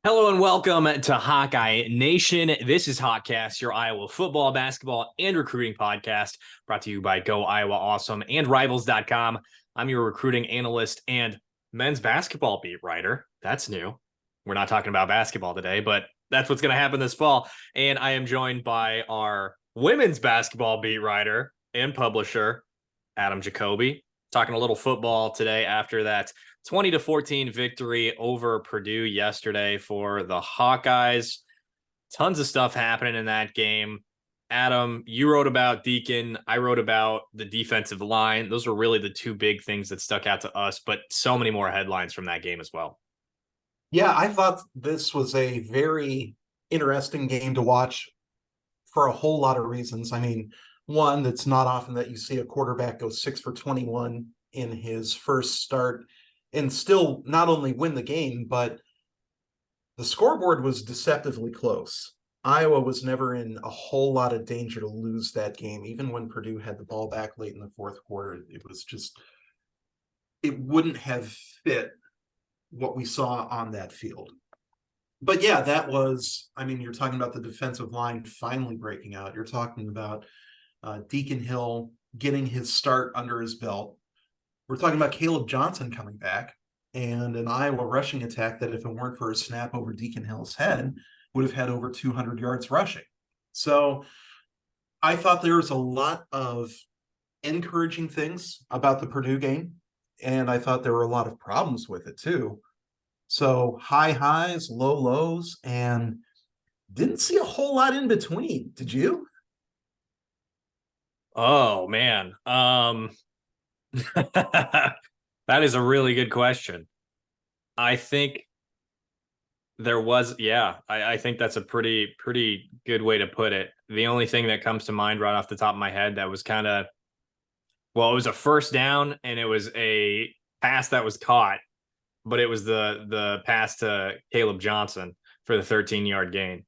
Hello and welcome to Hawkeye Nation. This is Hawkcast, your Iowa football, basketball, and recruiting podcast brought to you by Go Iowa Awesome and Rivals.com. I'm your recruiting analyst and men's basketball beat writer. That's new. We're not talking about basketball today, but that's what's going to happen this fall. And I am joined by our women's basketball beat writer and publisher, Adam Jacoby, talking a little football today after that 20-14 victory over Purdue yesterday for the Hawkeyes. Tons of stuff happening in that game. Adam, you wrote about Deacon. I wrote about the defensive line. Those were really the two big things that stuck out to us, but so many more headlines from that game as well. Yeah, I thought this was a very interesting game to watch for a whole lot of reasons. I mean, one, that's not often that you see a quarterback go 6 for 21 in his first start and still not only win the game, but the scoreboard was deceptively close. Iowa was never in a whole lot of danger to lose that game. Even when Purdue had the ball back late in the fourth quarter, it wouldn't have fit what we saw on that field. But yeah, you're talking about the defensive line finally breaking out. You're talking about Deacon Hill getting his start under his belt. We're talking about Caleb Johnson coming back and an Iowa rushing attack that, if it weren't for a snap over Deacon Hill's head, would have had over 200 yards rushing. So I thought there was a lot of encouraging things about the Purdue game, and I thought there were a lot of problems with it too. So high highs, low lows, and didn't see a whole lot in between. Did you? Oh, man. That is a really good question. I think there was, I think that's a pretty good way to put it. The only thing that comes to mind right off the top of my head that was kind of, well, it was a first down and it was a pass that was caught, but it was the pass to Caleb Johnson for the 13-yard gain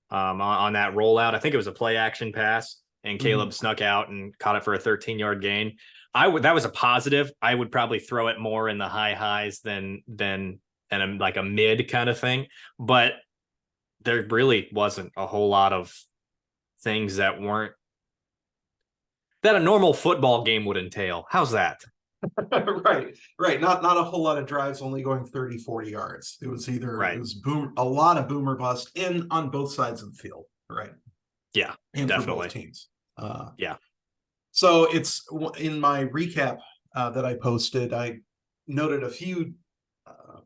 on that rollout. I think it was a play action pass, and Caleb snuck out and caught it for a 13-yard gain. That was a positive. I would probably throw it more in the high highs than like a mid kind of thing. But there really wasn't a whole lot of things that a normal football game would entail. How's that? Right. Not a whole lot of drives, only going 30, 40 yards. It was a lot of boomer bust on both sides of the field. Right. Yeah, and definitely. For both teams. Yeah. So it's in my recap that I posted, I noted a few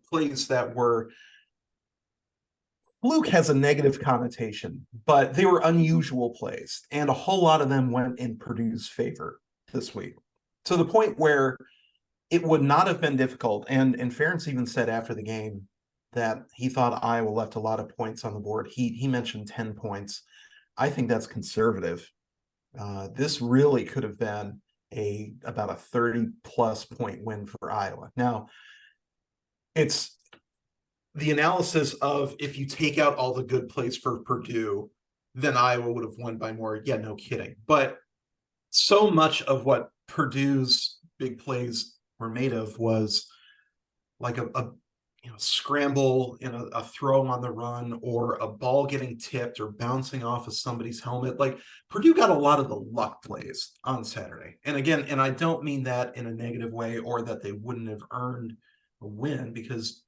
plays that were, fluke has a negative connotation, but they were unusual plays, and a whole lot of them went in Purdue's favor this week, to the point where it would not have been difficult. And Ferentz even said after the game that he thought Iowa left a lot of points on the board. He mentioned 10 points. I think that's conservative. This really could have been about a 30-plus point win for Iowa. Now, it's the analysis of, if you take out all the good plays for Purdue, then Iowa would have won by more. Yeah, no kidding. But so much of what Purdue's big plays were made of was like a scramble in a throw on the run, or a ball getting tipped or bouncing off of somebody's helmet. Like, Purdue got a lot of the luck plays on Saturday. And again, and I don't mean that in a negative way or that they wouldn't have earned a win, because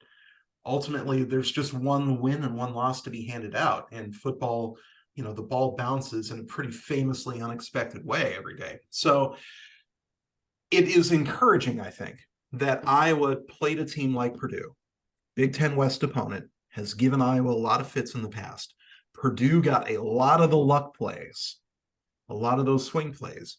ultimately there's just one win and one loss to be handed out. And football, the ball bounces in a pretty famously unexpected way every day. So it is encouraging, I think, that Iowa played a team like Purdue. Big Ten West opponent, has given Iowa a lot of fits in the past. Purdue got a lot of the luck plays, a lot of those swing plays,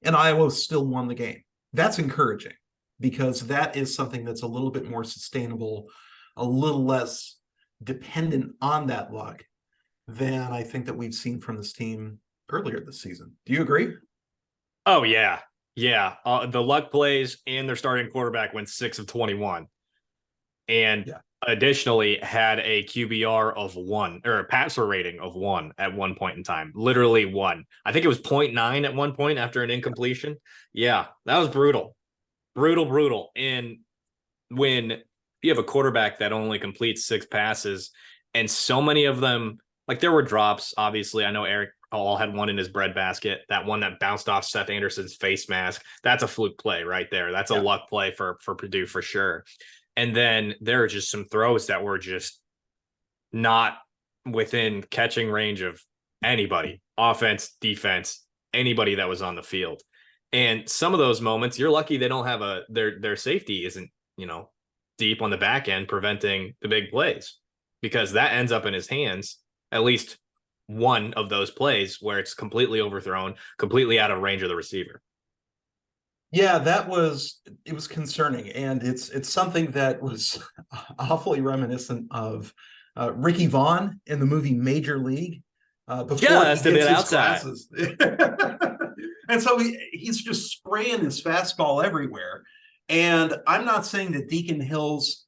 and Iowa still won the game. That's encouraging, because that is something that's a little bit more sustainable, a little less dependent on that luck than I think that we've seen from this team earlier this season. Do you agree? Oh, yeah. Yeah. The luck plays, and their starting quarterback went 6 of 21. And additionally had a QBR of 1, or a passer rating of 1 at one point in time. Literally 1. I think it was 0.9 at one point after an incompletion. Yeah, that was brutal. Brutal. And when you have a quarterback that only completes 6 passes, and so many of them, like there were drops, obviously. I know Eric All had one in his breadbasket, that one that bounced off Seth Anderson's face mask. That's a fluke play right there. That's a luck play for Purdue for sure. And then there are just some throws that were just not within catching range of anybody, offense, defense, anybody that was on the field. And some of those moments, you're lucky they don't have their safety isn't, deep on the back end preventing the big plays, because that ends up in his hands, at least one of those plays where it's completely overthrown, completely out of range of the receiver. Yeah, it was concerning. And it's something that was awfully reminiscent of Ricky Vaughn in the movie Major League. Before he hits his classes. And so he's just spraying his fastball everywhere. And I'm not saying that Deacon Hill's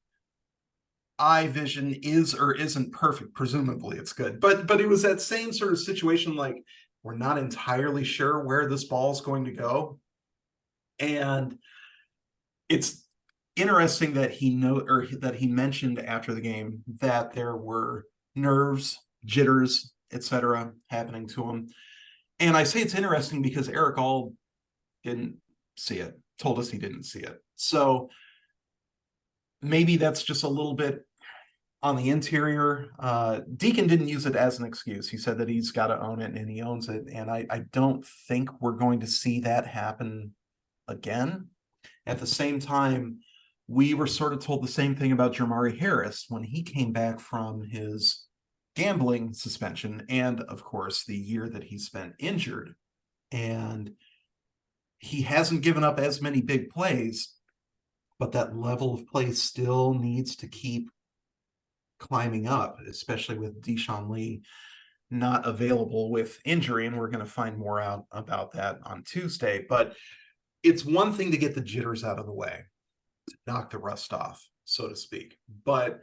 eye vision is or isn't perfect. Presumably it's good. But it was that same sort of situation, like we're not entirely sure where this ball is going to go. And it's interesting that he mentioned after the game that there were nerves, jitters, etc., happening to him. And I say it's interesting because Eric All didn't see it, told us he didn't see it. So maybe that's just a little bit on the interior. Deacon didn't use it as an excuse. He said that he's got to own it, and he owns it. And I don't think we're going to see that happen again. At the same time, we were sort of told the same thing about Jermari Harris when he came back from his gambling suspension, and of course the year that he spent injured. And he hasn't given up as many big plays, but that level of play still needs to keep climbing up, especially with Deshaun Lee not available with injury. And we're going to find more out about that on Tuesday. But it's one thing to get the jitters out of the way, to knock the rust off, so to speak. But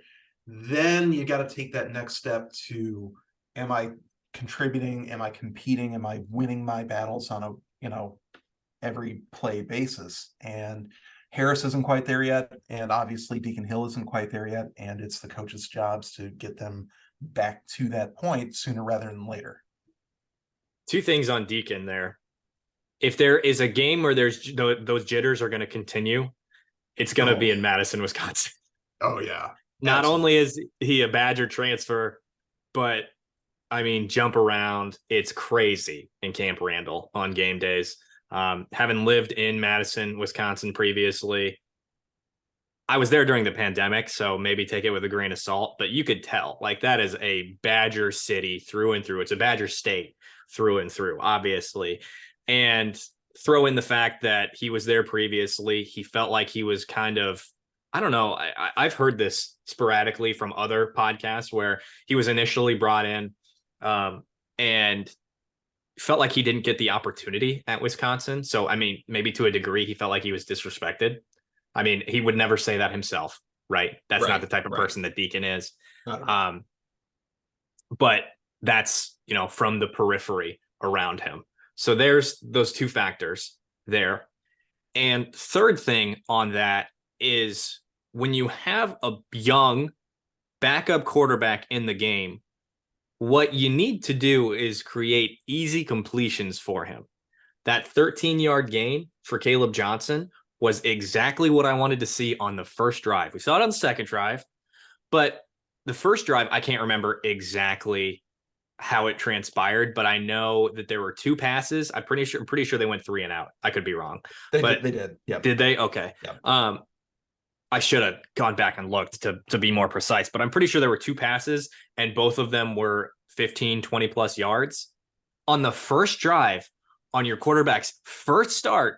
then you got to take that next step to, am I contributing? Am I competing? Am I winning my battles on a, every play basis? And Harris isn't quite there yet. And obviously Deacon Hill isn't quite there yet. And it's the coach's jobs to get them back to that point sooner rather than later. 2 things on Deacon there. If there is a game where those jitters are going to continue, it's going to be in Madison, Wisconsin. Oh, yeah. Not only is he a Badger transfer, but I mean, jump around. It's crazy in Camp Randall on game days. Having lived in Madison, Wisconsin previously, I was there during the pandemic, so maybe take it with a grain of salt, but you could tell, like, that is a Badger city through and through. It's a Badger state through and through, obviously. And throw in the fact that he was there previously. He felt like he was kind of, I don't know, I've heard this sporadically from other podcasts where he was initially brought in and felt like he didn't get the opportunity at Wisconsin. So, I mean, maybe to a degree, he felt like he was disrespected. I mean, he would never say that himself, right? That's not the type of person that Deacon is. But that's, from the periphery around him. So there's those 2 factors there. And third thing on that is when you have a young backup quarterback in the game, what you need to do is create easy completions for him. That 13-yard gain for Caleb Johnson was exactly what I wanted to see on the first drive. We saw it on the second drive, but the first drive, I can't remember exactly how it transpired, but I know that there were 2 passes. I'm pretty sure they went 3 and out. I could be wrong. They did. Yeah. Did they? Okay. Yep. I should have gone back and looked to be more precise, but I'm pretty sure there were 2 passes and both of them were 15, 20 plus yards. On the first drive, on your quarterback's first start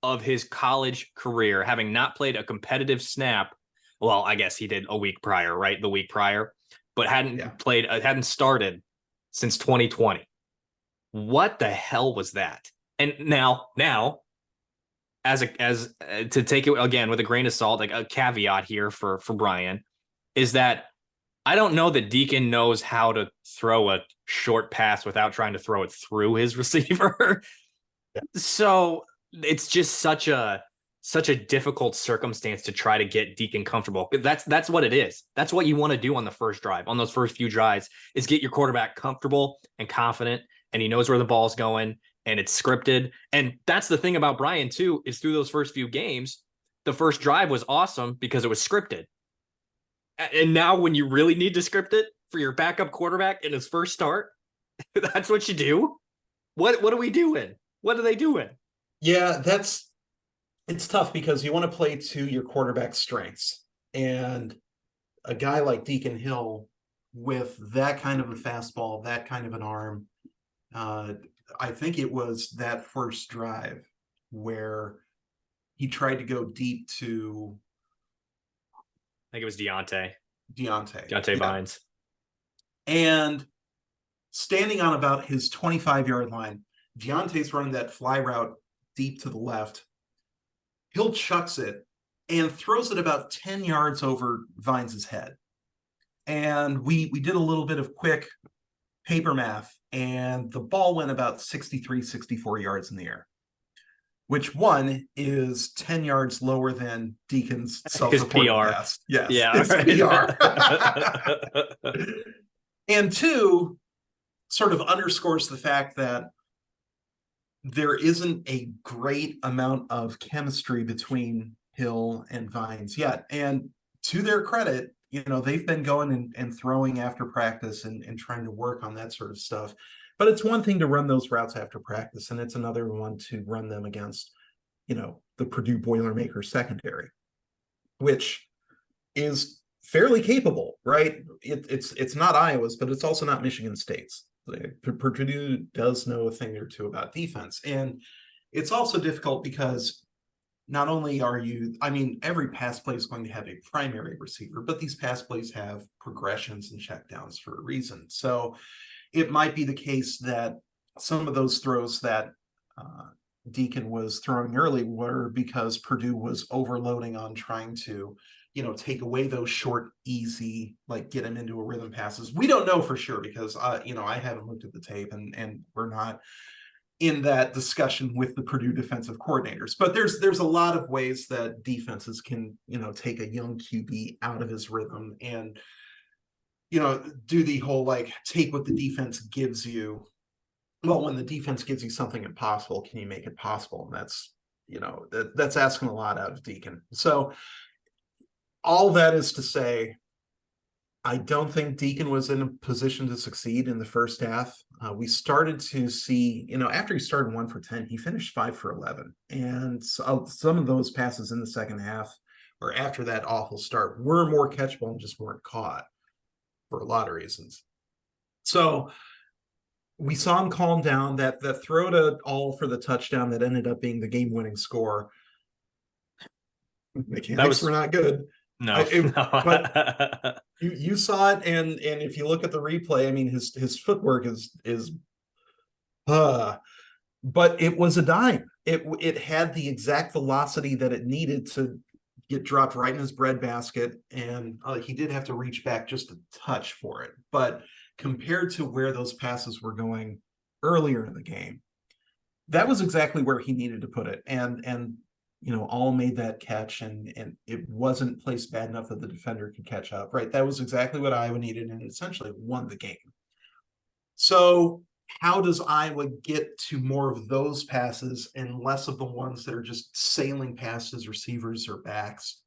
of his college career, having not played a competitive snap. Well, I guess he did a week prior, right? The week prior, but hadn't started since 2020. What the hell was that? And now as to take it again with a grain of salt, like a caveat here for Brian, is that I don't know that Deacon knows how to throw a short pass without trying to throw it through his receiver. So it's just such a such a difficult circumstance to try to get Deacon comfortable. That's what it is. That's what you want to do on the first drive, on those first few drives, is get your quarterback comfortable and confident, and he knows where the ball's going, and it's scripted. And that's the thing about Brian too, is through those first few games, the first drive was awesome because it was scripted. And now when you really need to script it for your backup quarterback in his first start, that's what you do. What are we doing? What are they doing? Yeah, it's tough because you want to play to your quarterback's strengths. And a guy like Deacon Hill with that kind of a fastball, that kind of an arm, I think it was that first drive where he tried to go deep to, I think it was Deontay yeah. Vines. And standing on about his 25-yard line, Deontay's running that fly route deep to the left. Hill chucks it and throws it about 10 yards over Vines' head. And we did a little bit of quick paper math, and the ball went about 63, 64 yards in the air, which one is 10 yards lower than Deacon's self-reported pass. Yes, yeah, it's PR. And two, sort of underscores the fact that there isn't a great amount of chemistry between Hill and Vines yet. And to their credit, they've been going and throwing after practice and trying to work on that sort of stuff. But it's one thing to run those routes after practice, and it's another one to run them against, the Purdue Boilermakers secondary, which is fairly capable, right? It's not Iowa's, but it's also not Michigan State's. Purdue does know a thing or two about defense. And it's also difficult because not only every pass play is going to have a primary receiver, but these pass plays have progressions and checkdowns for a reason. So it might be the case that some of those throws that Deacon was throwing early were because Purdue was overloading on trying to take away those short, easy, like get him into a rhythm passes. We don't know for sure because, I haven't looked at the tape and we're not in that discussion with the Purdue defensive coordinators. But there's a lot of ways that defenses can, take a young QB out of his rhythm and, do the whole take what the defense gives you. Well, when the defense gives you something impossible, can you make it possible? And that's, that's asking a lot out of Deacon. So all that is to say, I don't think Deacon was in a position to succeed in the first half. We started to see, after he started 1 for 10, he finished 5 for 11. And so, some of those passes in the second half or after that awful start were more catchable and just weren't caught for a lot of reasons. So we saw him calm down. That throw to All for the touchdown that ended up being the game-winning score. Mechanics were not good. No, but you saw it, and if you look at the replay, his footwork is but it was a dime. It had the exact velocity that it needed to get dropped right in his breadbasket, and he did have to reach back just a touch for it. But compared to where those passes were going earlier in the game, that was exactly where he needed to put it, and All made that catch, and it wasn't placed bad enough that the defender could catch up. Right, that was exactly what Iowa needed, and it essentially won the game. So how does Iowa get to more of those passes and less of the ones that are just sailing past his receivers or backs?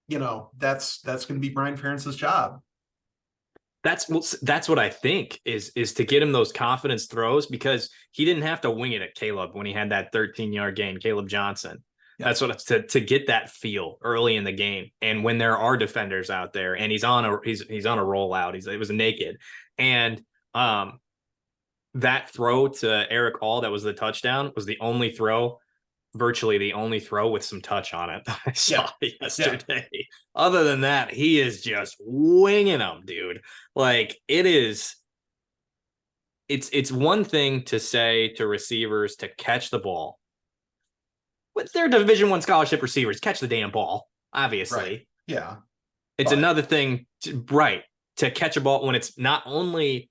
That's going to be Brian Ferentz's job. That's what I think is to get him those confidence throws, because he didn't have to wing it at Caleb when he had that 13-yard gain, Caleb Johnson. Yeah. That's what to get that feel early in the game, and when there are defenders out there, and he's on a rollout. It was naked, and that throw to Eric All that was the touchdown was virtually the only throw with some touch on it that I saw yesterday. Yeah. Other than that, he is just winging them, dude. It's one thing to say to receivers to catch the ball. But they're Division I scholarship receivers. Catch the damn ball, obviously. Right. Yeah. It's another thing to catch a ball when it's not only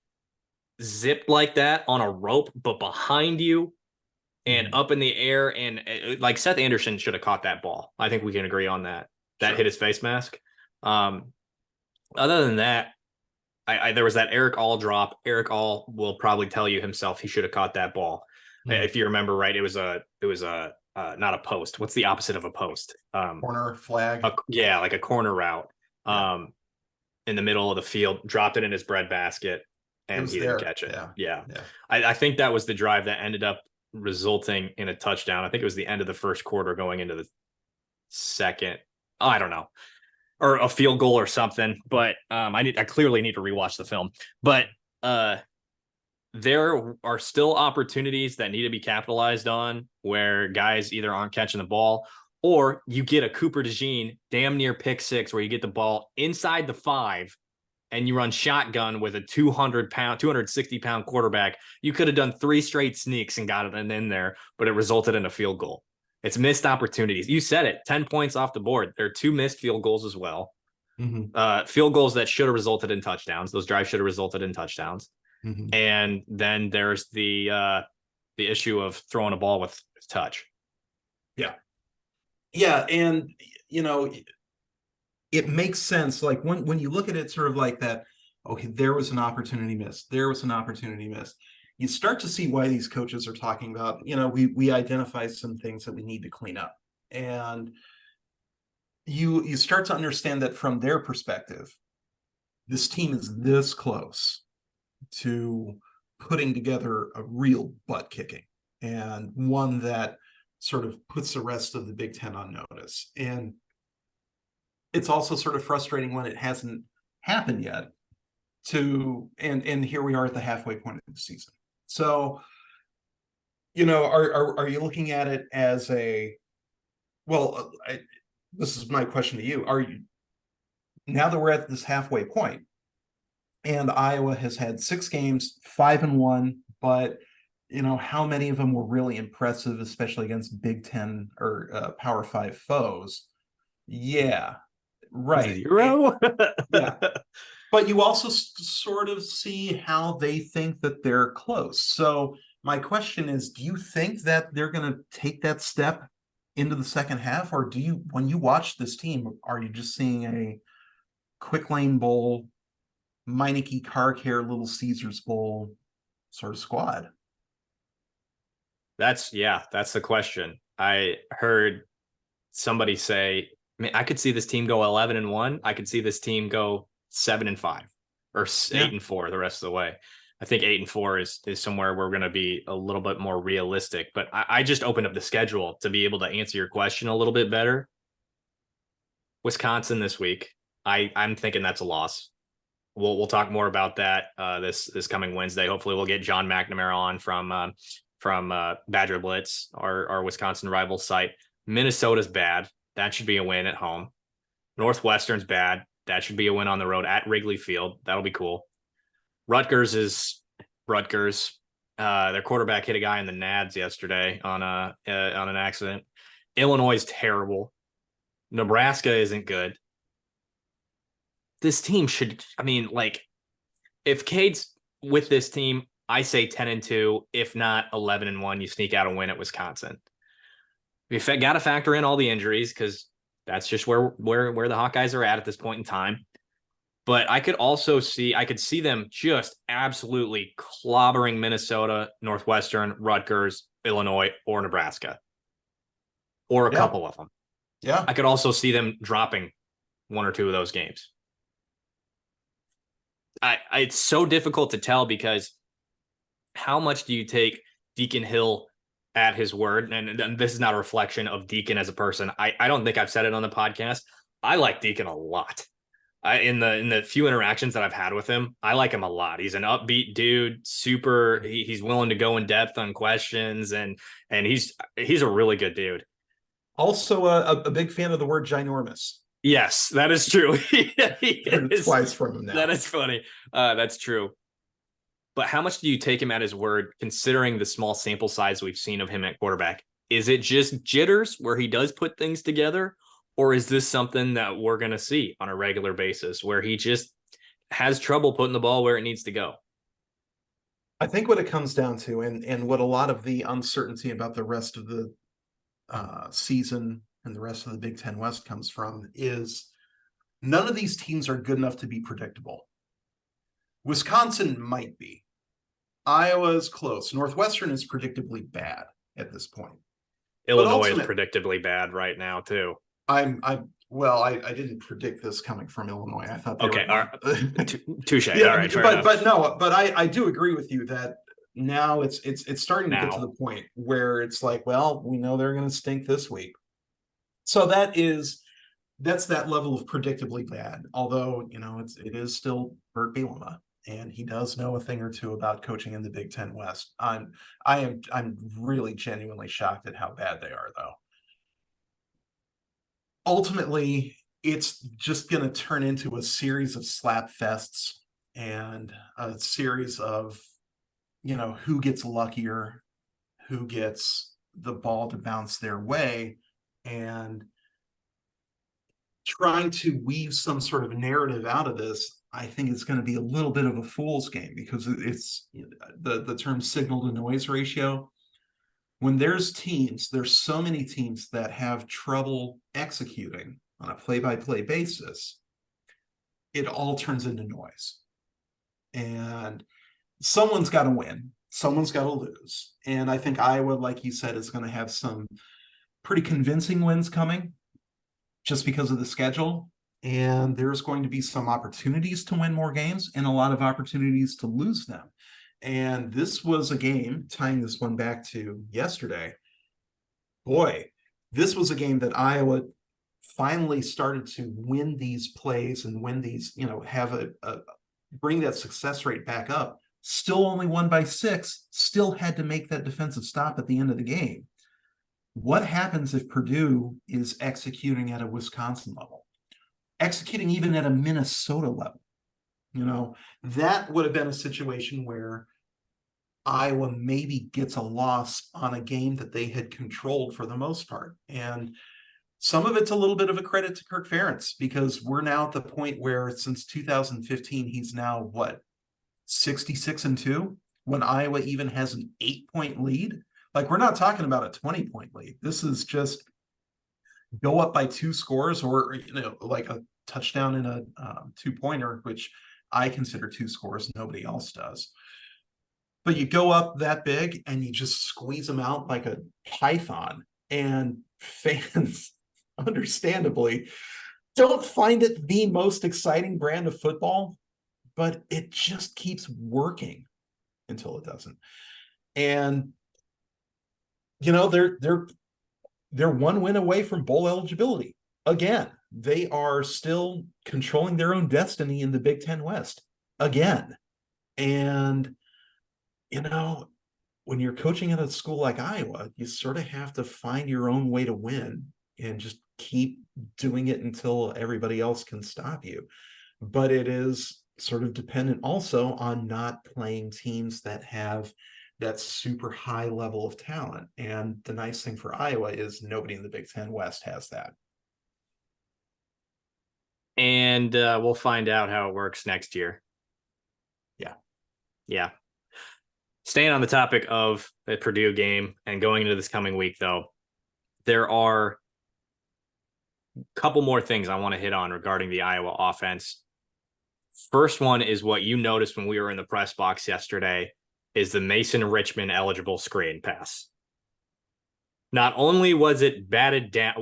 zipped like that on a rope, but behind you and up in the air. And like Seth Anderson should have caught that ball. I think we can agree on that. That hit his face mask. Other than that, there was that Eric All drop. Eric All will probably tell you himself he should have caught that ball. If you remember right, it was a not a post. What's the opposite of a post? Corner flag. Like a corner route. In the middle of the field, dropped it in his bread basket, and he didn't catch it. Yeah. I think that was the drive that ended up resulting in a touchdown. I think it was the end of the first quarter going into the second. I don't know. Or a field goal or something, but I clearly need to rewatch the film. But there are still opportunities that need to be capitalized on where guys either aren't catching the ball, or you get a Cooper DeJean damn near pick six where you get the ball inside the 5 and you run shotgun with a 260-pound quarterback. You could have done 3 straight sneaks and got it in there, but it resulted in a field goal. It's missed opportunities. You said it, 10 points off the board. There are 2 missed field goals as well. Field goals that should have resulted in touchdowns. Those drives should have resulted in touchdowns. And then there's the issue of throwing a ball with touch. Yeah. And, it makes sense. Like when you look at it sort of like that, okay, there was an opportunity missed. There was an opportunity missed. You start to see why these coaches are talking about, we identify some things that we need to clean up. And you start to understand that from their perspective, this team is this close to putting together a real butt kicking, and one that sort of puts the rest of the Big Ten on notice. And it's also sort of frustrating when it hasn't happened yet and here we are at the halfway point of the season. So, are you looking at it as this is my question to you. Are you, now that we're at this halfway point and Iowa has had 6 games, 5-1, but how many of them were really impressive, especially against Big Ten or Power 5 foes? Yeah, right. 0. Yeah. But you also sort of see how they think that they're close. So my question is, do you think that they're going to take that step into the second half? Or when you watch this team, are you just seeing a Quick Lane Bowl, Meineke Car Care, Little Caesars Bowl sort of squad? That's the question. I heard somebody say, I could see this team go 11-1. I could see this team go 7-5 or 8-4 the rest of the way. I think 8-4 is somewhere we're going to be a little bit more realistic. But I just opened up the schedule to be able to answer your question a little bit better. Wisconsin this week, I'm thinking that's a loss. We'll talk more about that this coming Wednesday. Hopefully, we'll get John McNamara on from Badger Blitz, our Wisconsin rival site. Minnesota's bad. That should be a win at home. Northwestern's bad. That should be a win on the road at Wrigley Field. That'll be cool. Rutgers is Rutgers. Their quarterback hit a guy in the nads yesterday on an accident. Illinois is terrible. Nebraska isn't good. This team should, if Cade's with this team, I say 10-2. If not 11-1, you sneak out a win at Wisconsin. We've got to factor in all the injuries because that's just where the Hawkeyes are at this point in time. But I could see them just absolutely clobbering Minnesota, Northwestern, Rutgers, Illinois, or Nebraska, or a couple of them. Yeah. I could also see them dropping 1 or 2 of those games. It's so difficult to tell because how much do you take Deacon Hill at his word? And this is not a reflection of Deacon as a person. I don't think I've said it on the podcast. I like Deacon a lot. In the few interactions that I've had with him, I like him a lot. He's an upbeat dude, super. He's willing to go in depth on questions, and he's a really good dude. Also, a big fan of the word ginormous. Yes, that is true. He is, twice from him now. That is funny. That's true. But how much do you take him at his word, considering the small sample size we've seen of him at quarterback? Is it just jitters where he does put things together? Or is this something that we're going to see on a regular basis where he just has trouble putting the ball where it needs to go? I think what it comes down to, and what a lot of the uncertainty about the rest of the season and the rest of the Big Ten West comes from, is none of these teams are good enough to be predictable. Wisconsin might be. Iowa is close. Northwestern is predictably bad at this point. Illinois is predictably bad right now too. I didn't predict this coming from Illinois. I thought they okay, were all right. Touche. Yeah, all right, but I do agree with you that now it's starting to get to the point where it's like, well, we know they're going to stink this week. So that's that level of predictably bad. Although, it is still Bert Bielema, and he does know a thing or two about coaching in the Big Ten West. I'm really genuinely shocked at how bad they are, though. Ultimately, it's just going to turn into a series of slap fests and a series of, who gets luckier, who gets the ball to bounce their way, and trying to weave some sort of narrative out of this. I think it's going to be a little bit of a fool's game, because it's the term signal to noise ratio. When there's so many teams that have trouble executing on a play-by-play basis, it all turns into noise. And someone's got to win. Someone's got to lose. And I think Iowa, like you said, is going to have some pretty convincing wins coming just because of the schedule. And there's going to be some opportunities to win more games and a lot of opportunities to lose them. And this was a game, tying this one back to yesterday. Boy, this was a game that Iowa finally started to win these plays and win these, have bring that success rate back up. Still only won by 6, still had to make that defensive stop at the end of the game. What happens if Purdue is executing at a Wisconsin level, executing even at a Minnesota level? That would have been a situation where Iowa maybe gets a loss on a game that they had controlled for the most part. And some of it's a little bit of a credit to Kirk Ferentz, because we're now at the point where since 2015, he's now 66-2, when Iowa even has an 8-point lead. Like, we're not talking about a 20-point lead. This is just go up by 2 scores, or, like a touchdown and a 2-pointer, which I consider 2 scores. Nobody else does. But you go up that big and you just squeeze them out like a python, and fans, understandably, don't find it the most exciting brand of football, but it just keeps working until it doesn't. And they're 1 win away from bowl eligibility. Again, they are still controlling their own destiny in the Big Ten West again. And when you're coaching at a school like Iowa, you sort of have to find your own way to win and just keep doing it until everybody else can stop you. But it is sort of dependent also on not playing teams that have that super high level of talent. And the nice thing for Iowa is nobody in the Big Ten West has that. And we'll find out how it works next year. Yeah. Staying on the topic of the Purdue game and going into this coming week, though, there are a couple more things I want to hit on regarding the Iowa offense. First one is what you noticed when we were in the press box yesterday, is the Mason Richmond eligible screen pass. Not only was it batted down,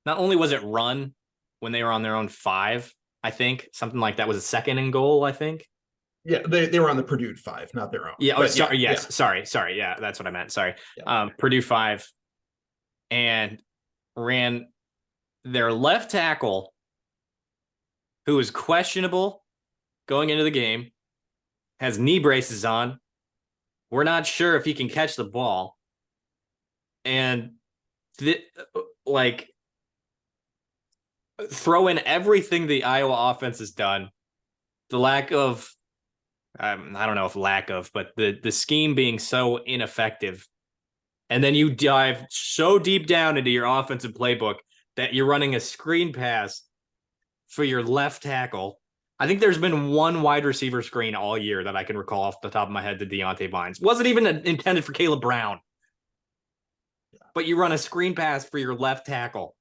not only was it run when they were on their own 5, I think, something like that was a 2nd and goal, I think. Yeah, they were on the Purdue 5, not their own. Yeah, sorry. Yeah, that's what I meant. Sorry. Yeah. Purdue 5, and ran their left tackle, who was questionable going into the game, has knee braces on. We're not sure if he can catch the ball. And throw in everything the Iowa offense has done, the lack of, I don't know if lack of, but the scheme being so ineffective. And then you dive so deep down into your offensive playbook that you're running a screen pass for your left tackle I think there's been one wide receiver screen all year that I can recall off the top of my head to Deontay Vines. Wasn't even intended for Caleb Brown. But you run a screen pass for your left tackle.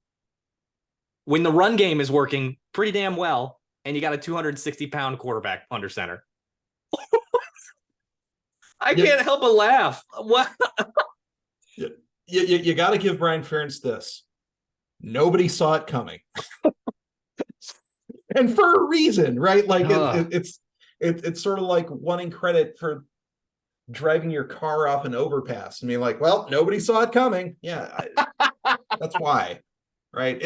When the run game is working pretty damn well, and you got a 260-pound quarterback under center. I can't help but laugh. What? You got to give Brian Ferentz this. Nobody saw it coming. And for a reason, right? Like it's sort of like wanting credit for driving your car off an overpass. I mean, like, well, nobody saw it coming. Yeah, that's why, right?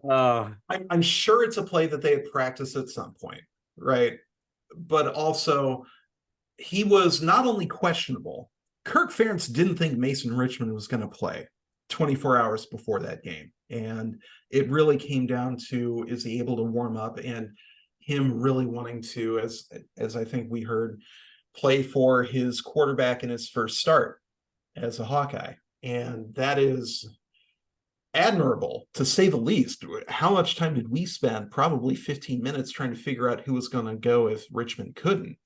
I'm sure it's a play that they had practiced at some point, right? But also, he was not only questionable. Kirk Ferentz didn't think Mason Richmond was going to play 24 hours before that game. And it really came down to, is he able to warm up, and him really wanting to, as I think we heard, play for his quarterback in his first start as a Hawkeye. And that is admirable, to say the least. How much time did we spend? Probably 15 minutes trying to figure out who was going to go if Richmond couldn't.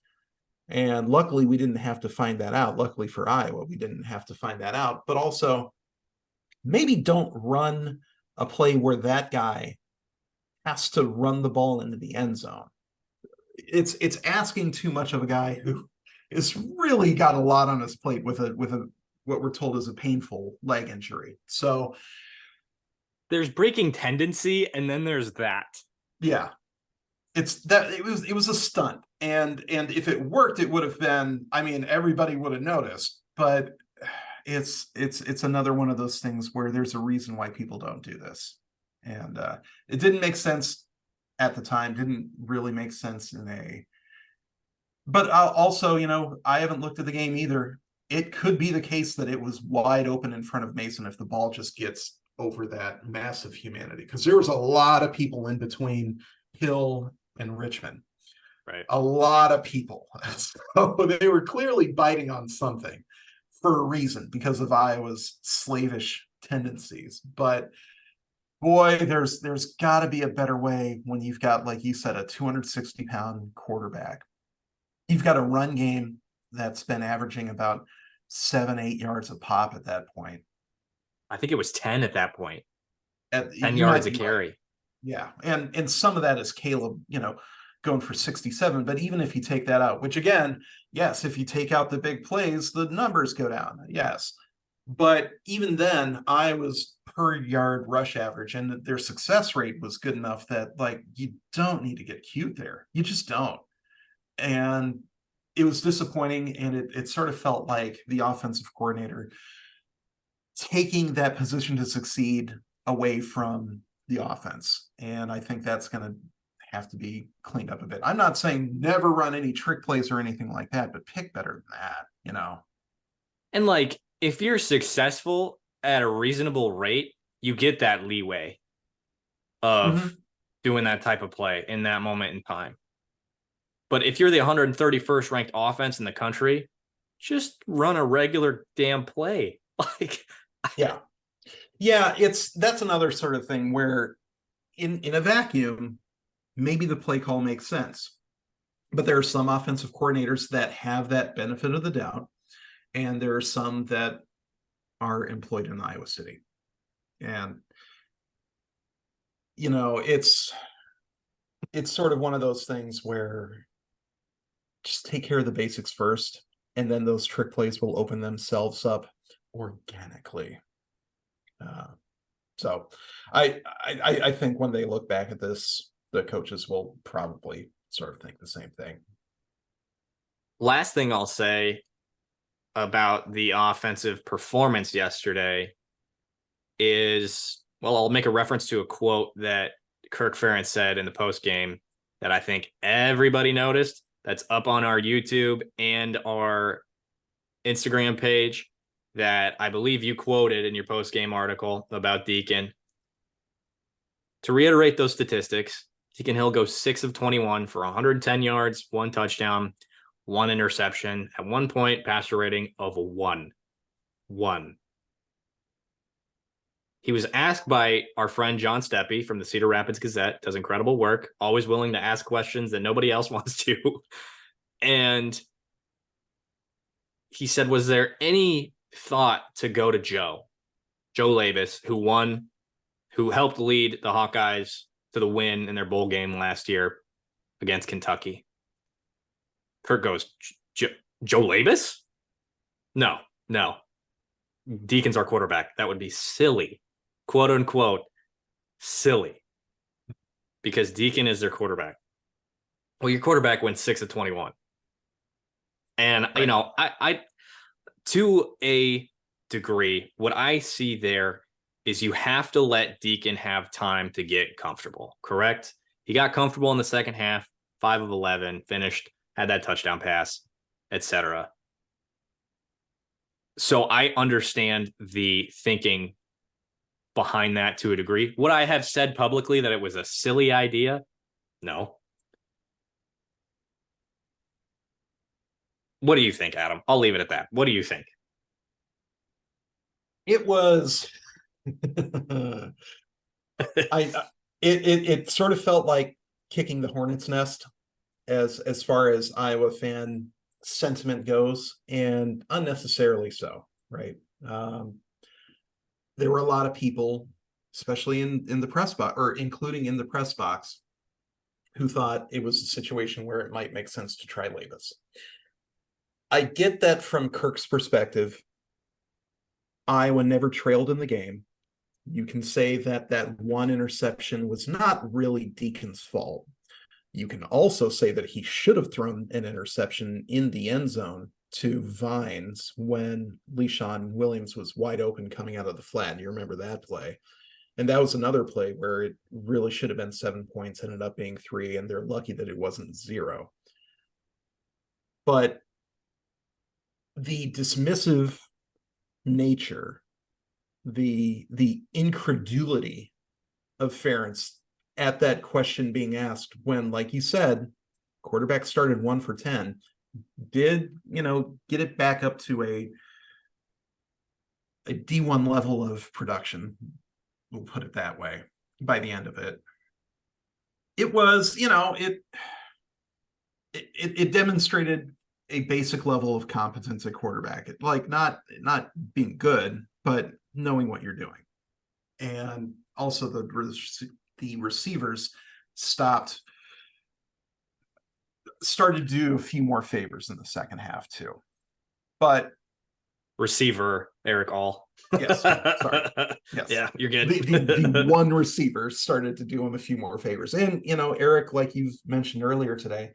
And luckily, we didn't have to find that out. Luckily for Iowa, we didn't have to find that out. But also, maybe don't run a play where that guy has to run the ball into the end zone. It's asking too much of a guy who has really got a lot on his plate with a what we're told is a painful leg injury. So there's breaking tendency, and then there's that. Yeah. It was a stunt. And if it worked, it would have been, I mean, everybody would have noticed. But it's another one of those things where there's a reason why people don't do this. And it didn't make sense at the time, didn't really make sense but also, I haven't looked at the game either. It could be the case that it was wide open in front of Mason if the ball just gets over that massive humanity, because there was a lot of people in between Hill and Richmond. Right. A lot of people. So they were clearly biting on something for a reason, because of Iowa's slavish tendencies. But boy, there's got to be a better way when you've got, like you said, a 260-pound quarterback. You've got a run game that's been averaging about 7-8 yards a pop at that point. I think it was 10 at that point. 10 yards a carry. Right. Yeah. And some of that is Caleb, going for 67. But even if you take that out, which again, yes, if you take out the big plays, the numbers go down. Yes. But even then, Iowa's per yard rush average and their success rate was good enough that, like, you don't need to get cute there. You just don't. And it was disappointing. And it sort of felt like the offensive coordinator taking that position to succeed away from the offense. And I think that's going to have to be cleaned up a bit. I'm not saying never run any trick plays or anything like that, but pick better than that, And like, if you're successful at a reasonable rate, you get that leeway of doing that type of play in that moment in time. But if you're the 131st ranked offense in the country, just run a regular damn play. That's another sort of thing where in a vacuum, maybe the play call makes sense. But there are some offensive coordinators that have that benefit of the doubt, and there are some that are employed in Iowa City. And it's sort of one of those things where just take care of the basics first, and then those trick plays will open themselves up organically. So I think when they look back at this, the coaches will probably sort of think the same thing. Last thing I'll say about the offensive performance yesterday is, well, I'll make a reference to a quote that Kirk Ferentz said in the post game that I think everybody noticed. That's up on our YouTube and our Instagram page, that I believe you quoted in your post game article about Deacon. To reiterate those statistics, Deacon Hill goes 6 of 21 for 110 yards, 1 touchdown, 1 interception, at 1 point passer rating of 1. He was asked by our friend John Steppe from the Cedar Rapids Gazette, does incredible work, always willing to ask questions that nobody else wants to. And he said, was there any thought to go to Joe Labus, who helped lead the Hawkeyes to the win in their bowl game last year against Kentucky? Kirk goes, Joe Labus? No. Deacon's our quarterback. That would be silly, quote unquote, silly, because Deacon is their quarterback. Well, your quarterback went 6 of 21. And, right. I to a degree, what I see there is you have to let Deacon have time to get comfortable, correct? He got comfortable in the second half, 5 of 11, finished, had that touchdown pass, etc. So I understand the thinking behind that to a degree. Would I have said publicly that it was a silly idea? No. What do you think, Adam? I'll leave it at that. What do you think? It was it sort of felt like kicking the hornet's nest as far as Iowa fan sentiment goes, and unnecessarily so, right? There were a lot of people, especially in the press box, or including in the press box, who thought it was a situation where it might make sense to try Labus. I get that from Kirk's perspective. Iowa never trailed in the game. You can say that one interception was not really Deacon's fault. You can also say that he should have thrown an interception in the end zone to Vines when LeSean Williams was wide open coming out of the flat. You remember that play? And that was another play where it really should have been 7 points, ended up being 3, and they're lucky that it wasn't 0. But the dismissive nature, the incredulity of Ferentz at that question being asked when, like you said, quarterback started 1 for 10, did, get it back up to a D1 level of production, we'll put it that way, by the end of it. It was, it demonstrated a basic level of competence at quarterback. Like not being good, but knowing what you're doing. And also the receivers started to do a few more favors in the second half too. But receiver Eric All. Yes, sorry. Yes. Yeah, you're good. The one receiver started to do him a few more favors. And, Eric, like you've mentioned earlier today,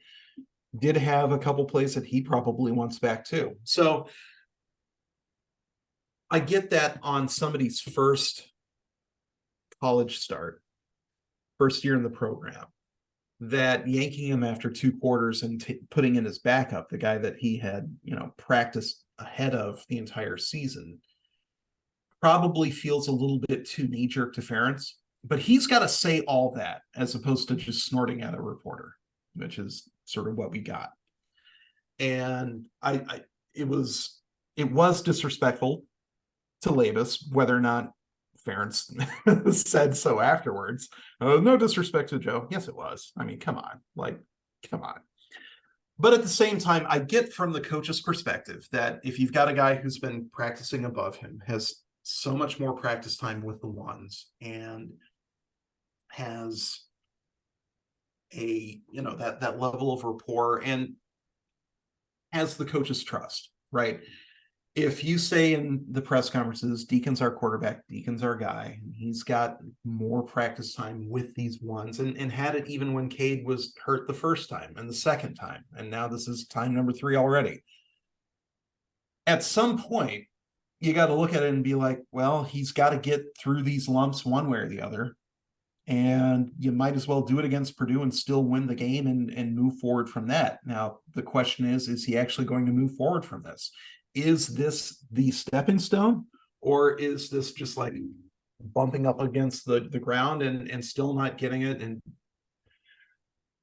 did have a couple plays that he probably wants back too. So I get that on somebody's first college start, first year in the program, that yanking him after 2 quarters and putting in his backup, the guy that he had, practiced ahead of the entire season, probably feels a little bit too knee-jerk to Ferentz. But he's got to say all that as opposed to just snorting at a reporter, which is sort of what we got. And it was disrespectful to Labus, whether or not Ferentz said so afterwards. No disrespect to Joe. Yes, it was. I mean, come on. But at the same time, I get from the coach's perspective that if you've got a guy who's been practicing above him, has so much more practice time with the ones, and has that level of rapport and has the coach's trust, right? If you say in the press conferences, Deacon's our quarterback, Deacon's our guy, and he's got more practice time with these ones, and had it even when Cade was hurt the first time and the second time, and now this is time number 3 already. At some point, you got to look at it and be like, well, he's got to get through these lumps one way or the other. And you might as well do it against Purdue and still win the game and move forward from that. Now, the question is he actually going to move forward from this? Is this the stepping stone, or is this just like bumping up against the ground and still not getting it? And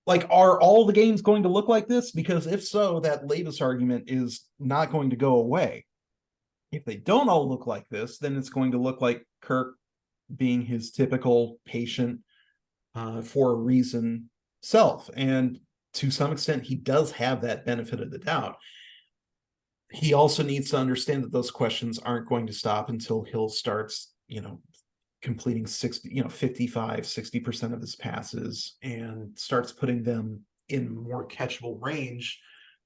like, are all the games going to look like this? Because if so, that latest argument is not going to go away. If they don't all look like this, then it's going to look like Kirk being his typical patient for a reason self. And to some extent, he does have that benefit of the doubt. He also needs to understand that those questions aren't going to stop until Hill starts, completing 55, 60% of his passes and starts putting them in more catchable range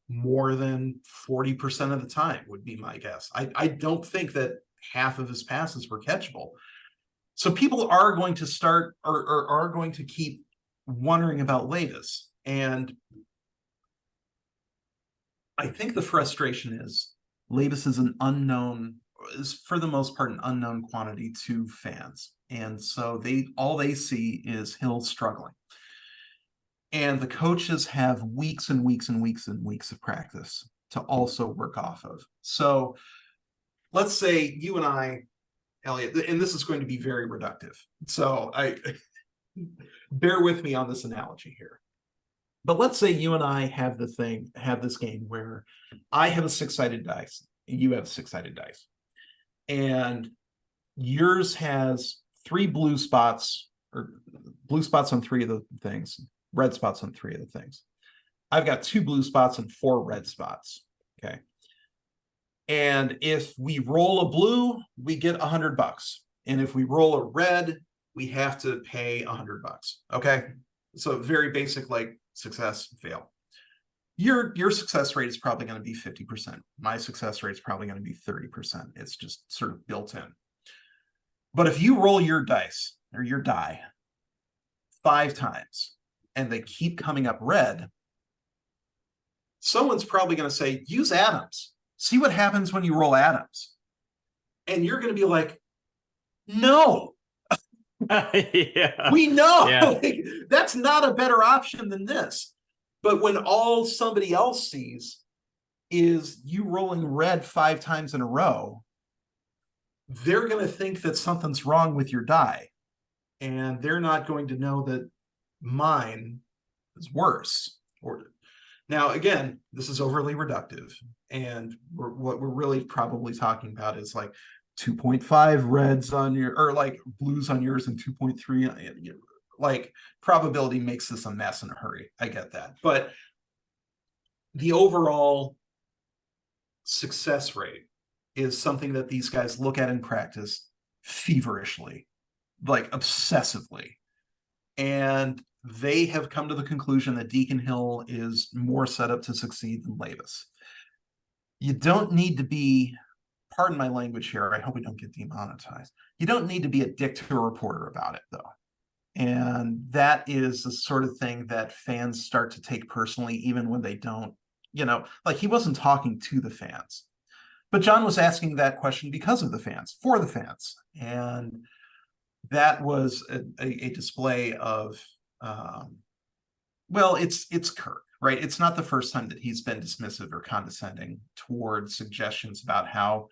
more than 40% of the time would be my guess. I don't think that half of his passes were catchable. So people are going to start or are going to keep wondering about Levis. And I think the frustration is Levis is for the most part, an unknown quantity to fans. And so all they see is Hill struggling. And the coaches have weeks and weeks and weeks and weeks of practice to also work off of. So let's say you and I, Eliot, and this is going to be very reductive. So bear with me on this analogy here. But let's say you and I have this game where I have a 6-sided dice and you have 6-sided dice. And yours has 3 blue spots, or blue spots on 3 of the things, red spots on 3 of the things. I've got 2 blue spots and 4 red spots. Okay. And if we roll a blue, we get $100. And if we roll a red, we have to pay $100. Okay. So very basic, like success, fail. Your success rate is probably going to be 50%. My success rate is probably going to be 30%. It's just sort of built in. But if you roll your dice or your die 5 times and they keep coming up red, someone's probably going to say, use Adams. See what happens when you roll Adams. And you're going to be like, no. Yeah. We know. Yeah. Like, that's not a better option than this. But when all somebody else sees is you rolling red 5 times in a row, they're going to think that something's wrong with your die. And they're not going to know that mine is worse. Now, again, this is overly reductive. And what we're really probably talking about is like 2.5 reds on or like blues on yours and 2.3. Like probability makes this a mess in a hurry. I get that. But the overall success rate is something that these guys look at in practice feverishly, like obsessively. And they have come to the conclusion that Deacon Hill is more set up to succeed than Levis. You don't need to be, pardon my language here, I hope we don't get demonetized. You don't need to be a dick to a reporter about it, though. And that is the sort of thing that fans start to take personally, even when they don't, like he wasn't talking to the fans. But John was asking that question because of the fans, for the fans. And that was a display of, it's Kirk, right? It's not the first time that he's been dismissive or condescending towards suggestions about how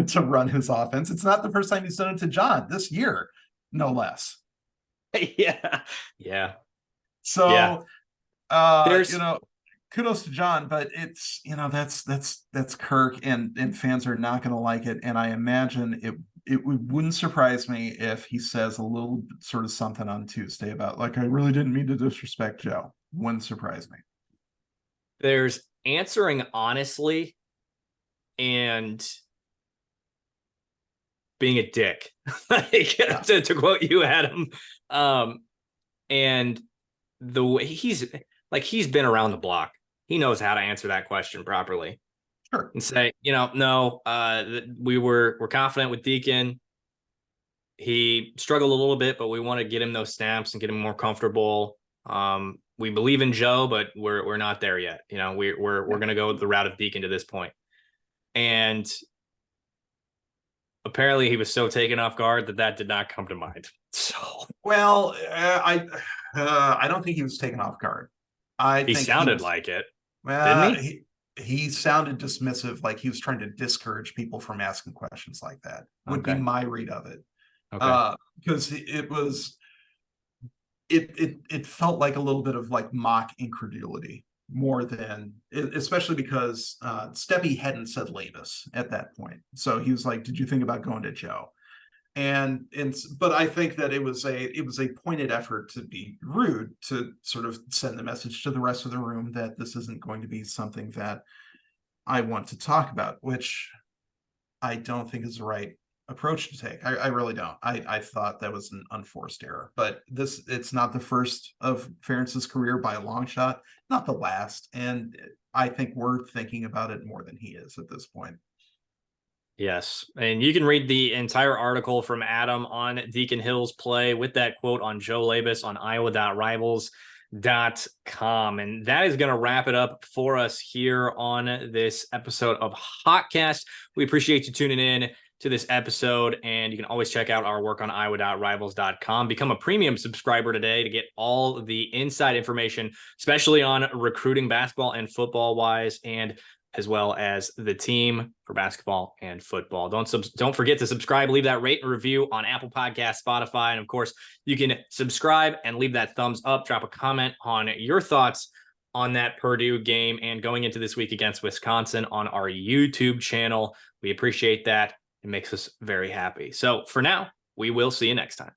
to run his offense. It's not the first time he's done it to John this year, no less. Yeah. So, there's, kudos to John, but it's, that's Kirk, and fans are not going to like it. And I imagine it wouldn't surprise me if he says a little sort of something on Tuesday about like, I really didn't mean to disrespect Joe. Wouldn't surprise me. There's answering honestly and being a dick, to quote you, Adam. And the way he's been around the block. He knows how to answer that question properly. Sure. And say, no, we're confident with Deacon. He struggled a little bit, but we want to get him those snaps and get him more comfortable. We believe in Joe, but we're not there yet. We're going to go the route of Deacon to this point. And apparently he was so taken off guard that did not come to mind. So, well, I don't think he was taken off guard. He sounded like it. Well, didn't he? He sounded dismissive, like he was trying to discourage people from asking questions like that. Would be my read of it. Okay. Because it felt like a little bit of like mock incredulity more than, especially because Steppy hadn't said Levis at that point. So he was like, did you think about going to Joe? But I think that it was a pointed effort to be rude, to sort of send the message to the rest of the room that this isn't going to be something that I want to talk about, which I don't think is the right approach to take. I really don't. I thought that was an unforced error, but it's not the first of Ferentz's career by a long shot, not the last. And I think we're thinking about it more than he is at this point. Yes. And you can read the entire article from Adam on Deacon Hill's play with that quote on Joe Labus on iowa.rivals.com. And that is going to wrap it up for us here on this episode of Hawkeyes. We appreciate you tuning in to this episode, and you can always check out our work on iowa.rivals.com. Become a premium subscriber today to get all the inside information, especially on recruiting basketball and football wise, and as well as the team for basketball and football. Don't forget to subscribe, leave that rate and review on Apple Podcasts, Spotify, and of course, you can subscribe and leave that thumbs up, drop a comment on your thoughts on that Purdue game and going into this week against Wisconsin on our YouTube channel. We appreciate that. It makes us very happy. So for now, we will see you next time.